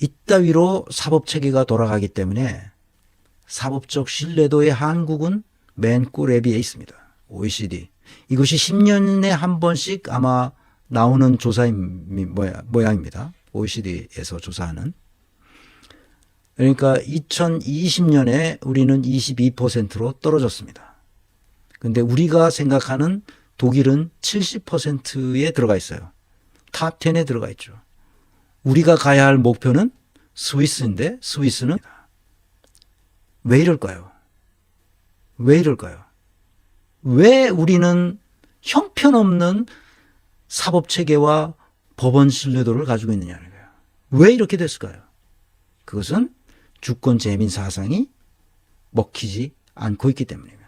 이따위로 사법체계가 돌아가기 때문에 사법적 신뢰도의 한국은 맨 꿀레비에 있습니다. OECD. 이것이 10년에 한 번씩 아마 나오는 조사인 모양입니다. OECD에서 조사하는. 그러니까 2020년에 우리는 22%로 떨어졌습니다. 근데 우리가 생각하는 독일은 70%에 들어가 있어요. 탑 10에 들어가 있죠. 우리가 가야 할 목표는 스위스인데 스위스는 왜 이럴까요? 왜 이럴까요? 왜 우리는 형편없는 사법체계와 법원 신뢰도를 가지고 있느냐는 거예요. 왜 이렇게 됐을까요? 그것은 주권 재민 사상이 먹히지 않고 있기 때문입니다.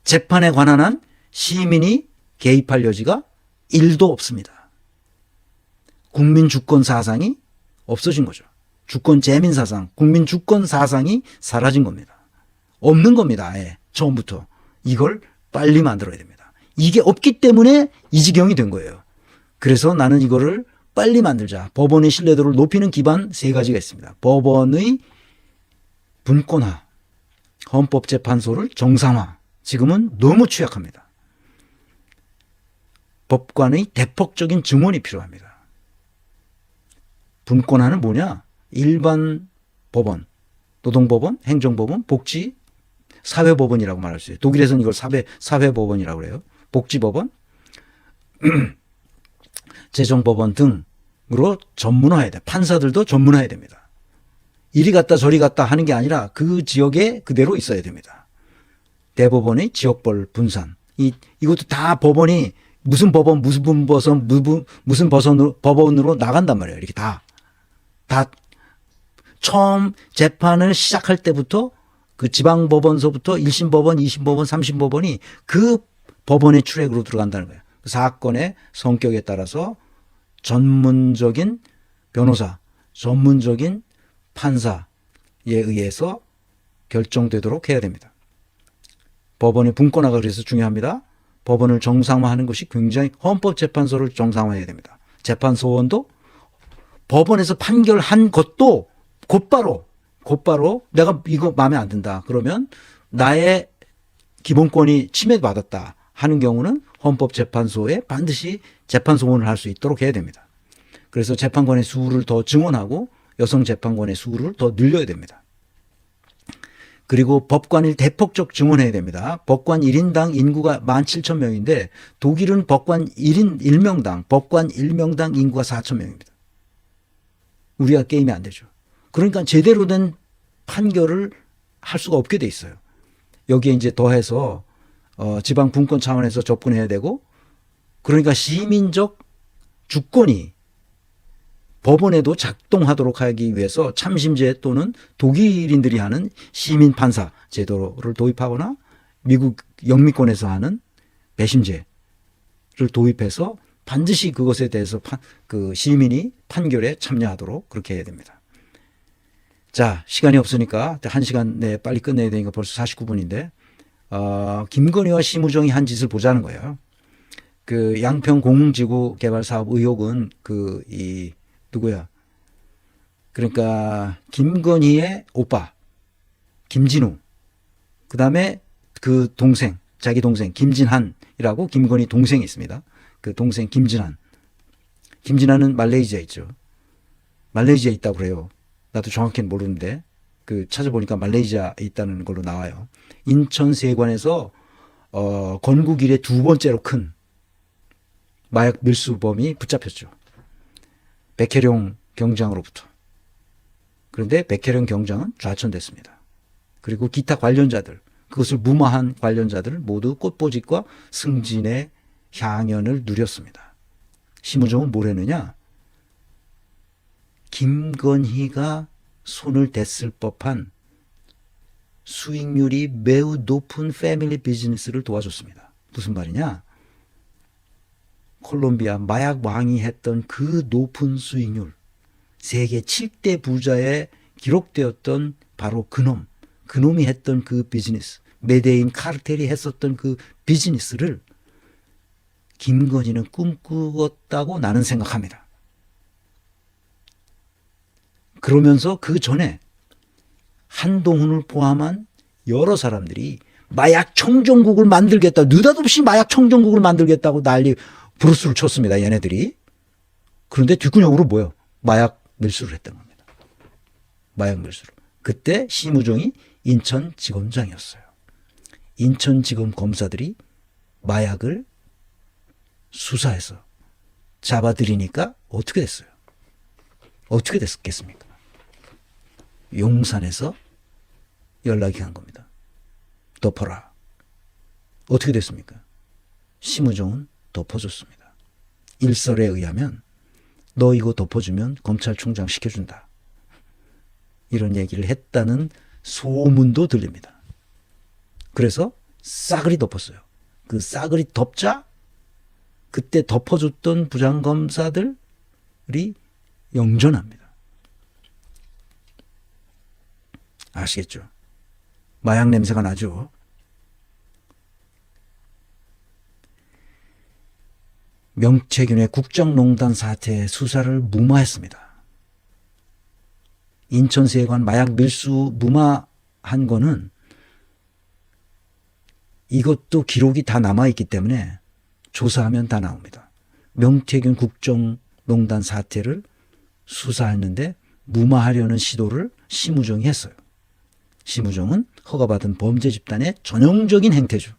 재판에 관한 한 시민이 개입할 여지가 1도 없습니다. 국민 주권 사상이 없어진 거죠. 주권 재민 사상, 국민 주권 사상이 사라진 겁니다. 없는 겁니다. 아예 처음부터. 이걸 빨리 만들어야 됩니다. 이게 없기 때문에 이 지경이 된 거예요. 그래서 나는 이거를 빨리 만들자. 법원의 신뢰도를 높이는 기반 3가지가 있습니다. 법원의 분권화, 헌법재판소를 정상화. 지금은 너무 취약합니다. 법관의 대폭적인 증언이 필요합니다. 분권화는 뭐냐? 일반 법원, 노동법원, 행정법원, 복지, 사회법원이라고 말할 수 있어요. 독일에서는 이걸 사회법원이라고 그래요. 복지법원, 재정법원 등으로 전문화해야 돼. 판사들도 전문화해야 됩니다. 이리 갔다 저리 갔다 하는 게 아니라 그 지역에 그대로 있어야 됩니다. 대법원의 지역벌 분산. 이것도 다 법원이 무슨 법원, 무슨 법원으로 나간단 말이에요. 이렇게 다 처음 재판을 시작할 때부터 그 지방법원서부터 1심법원, 2심법원, 3심법원이 그 법원의 출액으로 들어간다는 거예요. 그 사건의 성격에 따라서 전문적인 변호사, 전문적인 판사에 의해서 결정되도록 해야 됩니다. 법원의 분권화가 그래서 중요합니다. 법원을 정상화하는 것이 굉장히 헌법재판소를 정상화해야 됩니다. 재판소원도 법원에서 판결한 것도 곧바로 내가 이거 마음에 안 든다. 그러면 나의 기본권이 침해받았다 하는 경우는 헌법재판소에 반드시 재판소원을 할 수 있도록 해야 됩니다. 그래서 재판관의 수를 더 증원하고 여성 재판관의 수를 더 늘려야 됩니다. 그리고 법관을 대폭적 증원해야 됩니다. 법관 1인당 인구가 17,000명인데 독일은 법관 1명당 인구가 4,000명입니다. 우리가 게임이 안 되죠. 그러니까 제대로 된 판결을 할 수가 없게 돼 있어요. 여기에 이제 더해서 지방 분권 차원에서 접근해야 되고, 그러니까 시민적 주권이 법원에도 작동하도록 하기 위해서 참심제 또는 독일인들이 하는 시민 판사 제도를 도입하거나 미국 영미권에서 하는 배심제를 도입해서 반드시 그것에 대해서 그 시민이 판결에 참여하도록 그렇게 해야 됩니다. 자, 시간이 없으니까 1시간 내에 빨리 끝내야 되니까 벌써 49분인데 김건희와 심우정이 한 짓을 보자는 거예요. 그 양평 공흥지구 개발 사업 의혹은 누구야? 그러니까 김건희의 오빠 김진우, 그 다음에 그 동생, 자기 동생 김진한이라고 김건희 동생이 있습니다. 그 동생 김진한은 말레이시아에 있죠. 말레이시아에 있다고 그래요. 나도 정확히는 모르는데 그 찾아보니까 말레이시아에 있다는 걸로 나와요. 인천 세관에서 건국 이래 2번째로 큰 마약 밀수범이 붙잡혔죠. 백혜룡 경장으로부터. 그런데 백혜룡 경장은 좌천됐습니다. 그리고 기타 관련자들, 그것을 무마한 관련자들 모두 꽃보직과 승진의 향연을 누렸습니다. 심우정은 뭘 했느냐? 김건희가 손을 댔을 법한 수익률이 매우 높은 패밀리 비즈니스를 도와줬습니다. 무슨 말이냐? 콜롬비아 마약 왕이 했던 그 높은 수익률, 세계 7대 부자에 기록되었던 바로 그놈이 했던 그 비즈니스, 메데인 카르텔이 했었던 그 비즈니스를 김건희는 꿈꾸었다고 나는 생각합니다. 그러면서 그 전에 한동훈을 포함한 여러 사람들이 마약 청정국을 만들겠다. 느닷없이 마약 청정국을 만들겠다고 난리 브루스를 쳤습니다. 얘네들이. 그런데 뒷구녕으로 뭐요? 마약 밀수를 했던 겁니다. 마약 밀수를. 그때 심우정이 인천지검장이었어요. 인천지검 검사들이 마약을 수사해서 잡아들이니까 어떻게 됐어요? 어떻게 됐겠습니까? 용산에서 연락이 간 겁니다. 덮어라. 어떻게 됐습니까? 심우정은 덮어줬습니다. 일설에 의하면 너 이거 덮어주면 검찰총장 시켜준다. 이런 얘기를 했다는 소문도 들립니다. 그래서 싸그리 덮었어요. 그 싸그리 덮자 그때 덮어줬던 부장검사들이 영전합니다. 아시겠죠? 마약 냄새가 나죠. 명태균의 국정농단 사태 수사를 무마했습니다. 인천세관 마약 밀수 무마한 거는 이것도 기록이 다 남아있기 때문에 조사하면 다 나옵니다. 명태균 국정농단 사태를 수사했는데 무마하려는 시도를 심우정이 했어요. 심우정은 허가받은 범죄 집단의 전형적인 행태죠.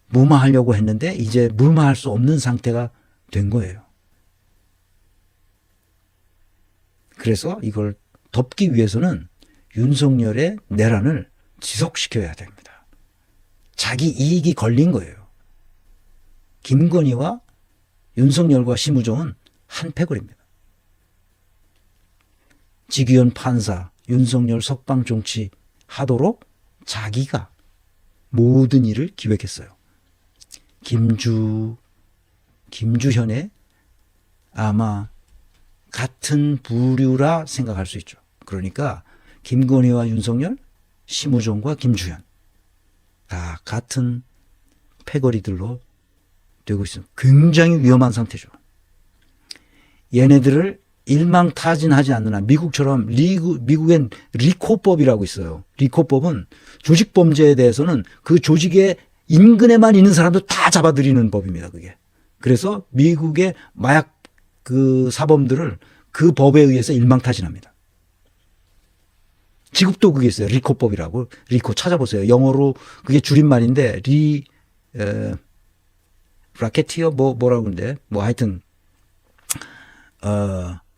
무마하려고 했는데 이제 무마할 수 없는 상태가 된 거예요. 그래서 이걸 덮기 위해서는 윤석열의 내란을 지속시켜야 됩니다. 자기 이익이 걸린 거예요. 김건희와 윤석열과 심우정은 한패거리입니다. 지기현 판사, 윤석열 석방 정치 하도록 자기가 모든 일을 기획했어요. 김주현의 아마 같은 부류라 생각할 수 있죠. 그러니까 김건희와 윤석열, 심우정과 김주현 다 같은 패거리들로 되고 있습니다. 굉장히 위험한 상태죠. 얘네들을 일망타진하지 않는 한 미국처럼 미국엔 리코법이라고 있어요. 리코법은 조직범죄에 대해서는 그 조직의 인근에만 있는 사람들 다 잡아들이는 법입니다. 그게. 그래서 미국의 마약 그 사범들을 그 법에 의해서 일망타진합니다. 지금도 그게 있어요. 리코법이라고. 리코 찾아보세요. 영어로 그게 줄임말인데 라케티어 뭐라고 그러는데 뭐 하여튼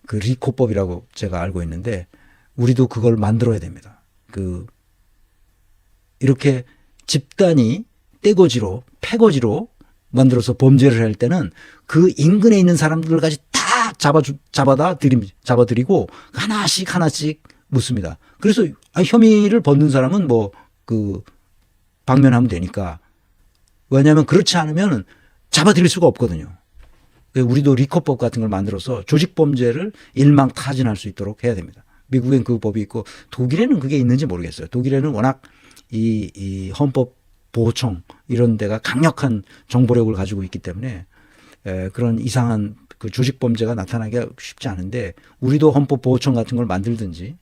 그 리코법이라고 제가 알고 있는데 우리도 그걸 만들어야 됩니다. 이렇게 집단이 떼거지로 패거지로 만들어서 범죄를 할 때는 그 인근에 있는 사람들까지 다 잡아들이고 하나씩 묻습니다. 그래서 혐의를 벗는 사람은 방면하면 되니까. 왜냐하면 그렇지 않으면 잡아들일 수가 없거든요. 우리도 리커법 같은 걸 만들어서 조직범죄를 일망타진할 수 있도록 해야 됩니다. 미국엔 그 법이 있고 독일에는 그게 있는지 모르겠어요. 독일에는 워낙 이 헌법보호청 이런 데가 강력한 정보력을 가지고 있기 때문에 그런 이상한 그 조직범죄가 나타나기가 쉽지 않은데 우리도 헌법보호청 같은 걸 만들든지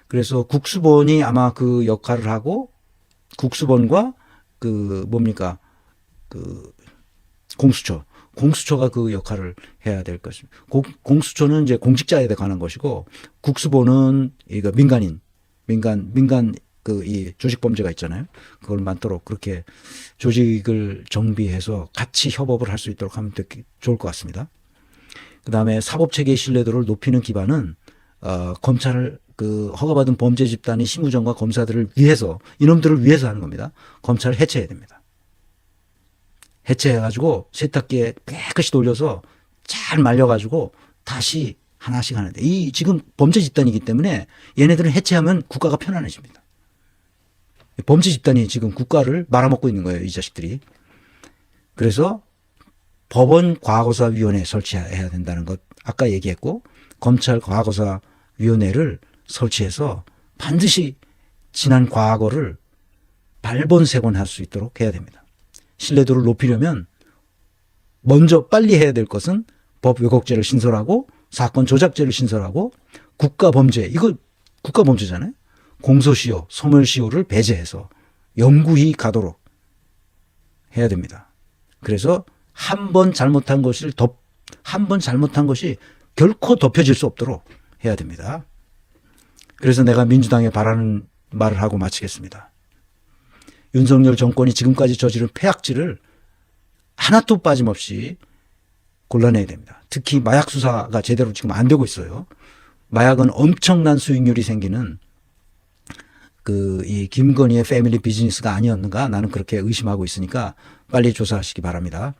그래서 국수본이 아마 그 역할을 하고 국수본과 공수처가 그 역할을 해야 될 것입니다. 공수처는 이제 공직자에 관한 것이고 국수본은 이거 민간 이 조직범죄가 있잖아요. 그걸 많도록 그렇게 조직을 정비해서 같이 협업을 할 수 있도록 하면 좋을 것 같습니다. 그다음에 사법체계의 신뢰도를 높이는 기반은 검찰을 허가받은 범죄 집단이 심우정과 검사들을 위해서 이놈들을 위해서 하는 겁니다. 검찰을 해체해야 됩니다. 해체해가지고 세탁기에 깨끗이 돌려서 잘 말려가지고 다시 하나씩 하는데 이 지금 범죄 집단이기 때문에 얘네들은 해체하면 국가가 편안해집니다. 범죄 집단이 지금 국가를 말아먹고 있는 거예요. 이 자식들이. 그래서 법원 과거사위원회 설치해야 된다는 것 아까 얘기했고 검찰 과거사위원회를 설치해서 반드시 지난 과거를 발본색원할 수 있도록 해야 됩니다. 신뢰도를 높이려면 먼저 빨리 해야 될 것은 법 왜곡죄를 신설하고 사건 조작죄를 신설하고 국가범죄, 이거 국가범죄잖아요. 공소시효, 소멸시효를 배제해서 영구히 가도록 해야 됩니다. 그래서 한 번 잘못한 것이 결코 덮여질 수 없도록 해야 됩니다. 그래서 내가 민주당에 바라는 말을 하고 마치겠습니다. 윤석열 정권이 지금까지 저지른 폐악질을 하나도 빠짐없이 골라내야 됩니다. 특히 마약 수사가 제대로 지금 안 되고 있어요. 마약은 엄청난 수익률이 생기는 이 김건희의 패밀리 비즈니스가 아니었는가, 나는 그렇게 의심하고 있으니까 빨리 조사하시기 바랍니다.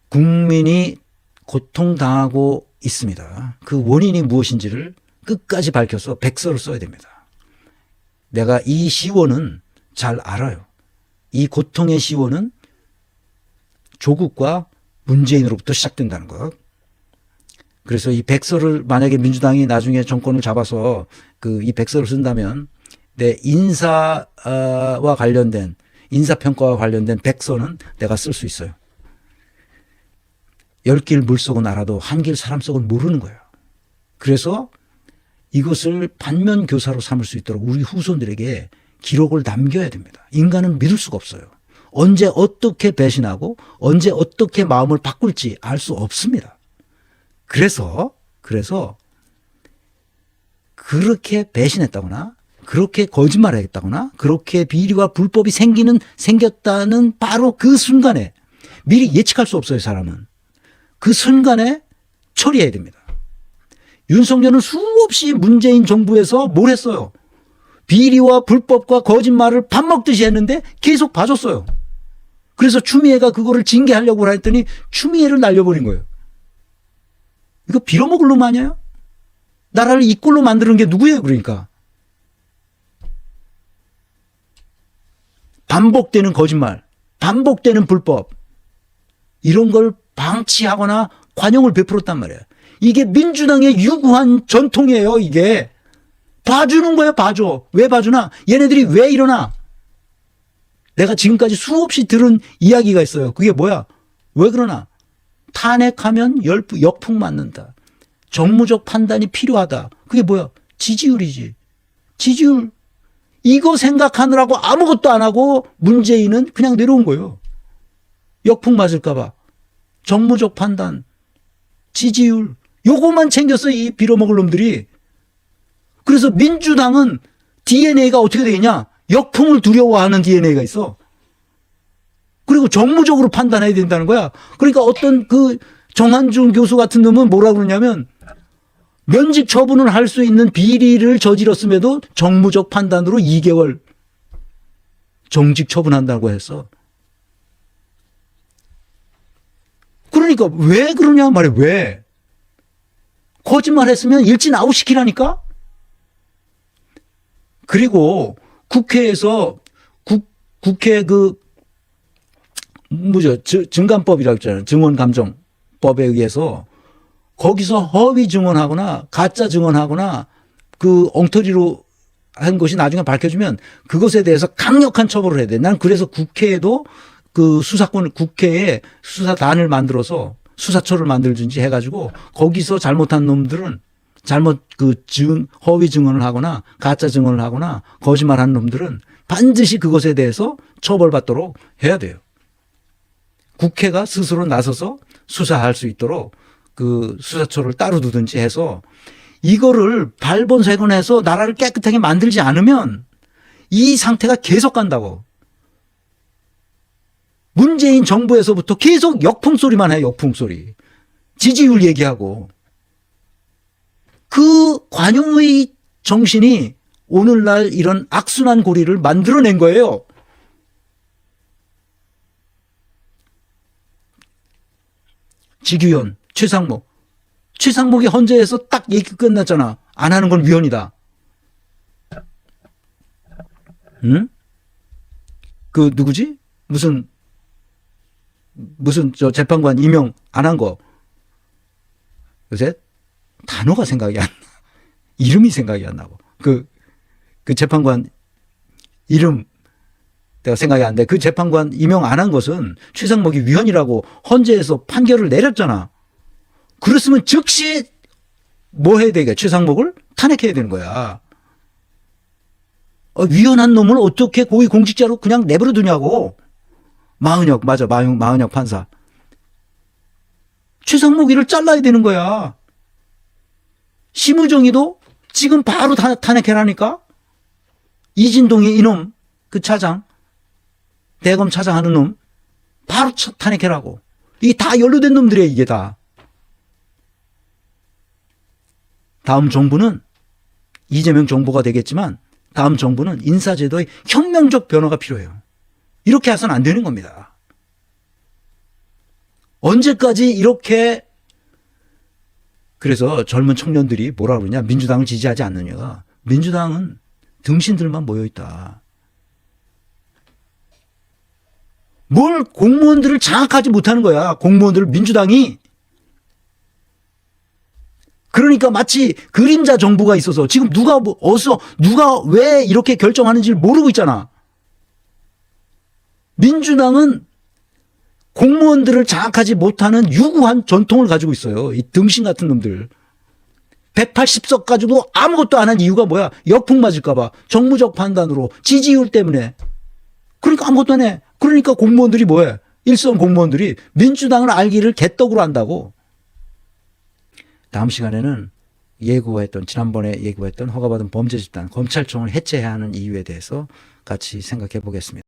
국민이 고통당하고 있습니다. 그 원인이 무엇인지를 끝까지 밝혀서 백서를 써야 됩니다. 내가 이 시원은 잘 알아요. 이 고통의 시원은 조국과 문재인으로부터 시작된다는 것. 그래서 이 백서를 만약에 민주당이 나중에 정권을 잡아서 이 백서를 쓴다면 내 인사와 관련된, 인사평가와 관련된 백서는 내가 쓸 수 있어요. 열 길 물속은 알아도 한 길 사람 속은 모르는 거예요. 그래서 이것을 반면교사로 삼을 수 있도록 우리 후손들에게 기록을 남겨야 됩니다. 인간은 믿을 수가 없어요. 언제 어떻게 배신하고 언제 어떻게 마음을 바꿀지 알 수 없습니다. 그래서 그렇게 배신했다거나 그렇게 거짓말을 했다거나 그렇게 비리와 불법이 생겼다는 바로 그 순간에, 미리 예측할 수 없어요, 사람은. 그 순간에 처리해야 됩니다. 윤석열은 수없이 문재인 정부에서 뭘 했어요? 비리와 불법과 거짓말을 밥 먹듯이 했는데 계속 봐줬어요. 그래서 추미애가 그거를 징계하려고 했더니 추미애를 날려버린 거예요. 이거 빌어먹을 놈 아니에요? 나라를 이 꼴로 만드는 게 누구예요, 그러니까? 반복되는 거짓말, 반복되는 불법, 이런 걸 방치하거나 관용을 베풀었단 말이에요. 이게 민주당의 유구한 전통이에요, 이게. 봐주는 거예요, 봐줘. 왜 봐주나? 얘네들이 왜 일어나? 내가 지금까지 수없이 들은 이야기가 있어요. 그게 뭐야? 왜 그러나? 탄핵하면 역풍 맞는다. 정무적 판단이 필요하다. 그게 뭐야? 지지율이지. 지지율. 이거 생각하느라고 아무것도 안 하고 문재인은 그냥 내려온 거예요. 역풍 맞을까 봐. 정무적 판단, 지지율, 요것만 챙겼어, 이 빌어먹을 놈들이. 그래서 민주당은 DNA가 어떻게 되겠냐? 역풍을 두려워하는 DNA가 있어. 그리고 정무적으로 판단해야 된다는 거야. 그러니까 어떤 정한중 교수 같은 놈은 뭐라 그러냐면, 면직 처분을 할 수 있는 비리를 저질렀음에도 정무적 판단으로 2개월 정직 처분한다고 했어. 그러니까 왜 그러냐 말이야. 왜? 거짓말 했으면 일진 아웃시키라니까? 그리고 국회에서 국회 증감법이라고 있잖아요. 증언감정법에 의해서 거기서 허위 증언하거나 가짜 증언하거나 엉터리로 한 것이 나중에 밝혀지면 그것에 대해서 강력한 처벌을 해야 돼. 난 그래서 국회에도 국회에 수사단을 만들어서 수사처를 만들든지 해가지고 거기서 잘못한 놈들은 허위 증언을 하거나 가짜 증언을 하거나 거짓말한 놈들은 반드시 그것에 대해서 처벌받도록 해야 돼요. 국회가 스스로 나서서 수사할 수 있도록 수사처를 따로 두든지 해서 이거를 발본색원해서 나라를 깨끗하게 만들지 않으면 이 상태가 계속 간다고. 문재인 정부에서부터 계속 역풍소리만 해요. 역풍소리. 지지율 얘기하고. 그 관용의 정신이 오늘날 이런 악순환 고리를 만들어낸 거예요. 지규현, 최상목이 헌재에서 딱 얘기 끝났잖아. 안 하는 건 위헌이다. 응? 누구지? 무슨 재판관 임명 안 한 거. 요새 단어가 생각이 안 나. 이름이 생각이 안 나고. 그 재판관 이름 내가 생각이 안 돼. 그 재판관 임명 안 한 것은 최상목이 위헌이라고 헌재에서 판결을 내렸잖아. 그랬으면 즉시 뭐 해야 되겠? 최상목을 탄핵해야 되는 거야. 위헌한 놈을 어떻게 고위 공직자로 그냥 내버려 두냐고. 마은혁, 맞아. 마은혁 판사. 최상목 일을 잘라야 되는 거야. 심우정이도 지금 바로 탄핵해라니까? 이진동이 이놈, 그 차장, 대검 차장 하는 놈, 바로 탄핵해라고. 이게 다 연루된 놈들이야, 이게 다. 다음 정부는 이재명 정부가 되겠지만 다음 정부는 인사제도의 혁명적 변화가 필요해요. 이렇게 해서는 안 되는 겁니다. 언제까지 이렇게 그래서 젊은 청년들이 뭐라 그러냐 민주당을 지지하지 않느냐. 민주당은 등신들만 모여있다. 뭘 공무원들을 장악하지 못하는 거야. 공무원들을 민주당이. 그러니까 마치 그림자 정부가 있어서 지금 누가 왜 이렇게 결정하는지를 모르고 있잖아. 민주당은 공무원들을 장악하지 못하는 유구한 전통을 가지고 있어요. 이 등신 같은 놈들. 180석 가지고 아무것도 안 한 이유가 뭐야? 역풍 맞을까 봐. 정무적 판단으로 지지율 때문에. 그러니까 아무것도 안 해. 그러니까 공무원들이 뭐해? 일선 공무원들이 민주당을 알기를 개떡으로 한다고. 다음 시간에는 지난번에 예고했던 허가받은 범죄 집단 검찰청을 해체해야 하는 이유에 대해서 같이 생각해 보겠습니다.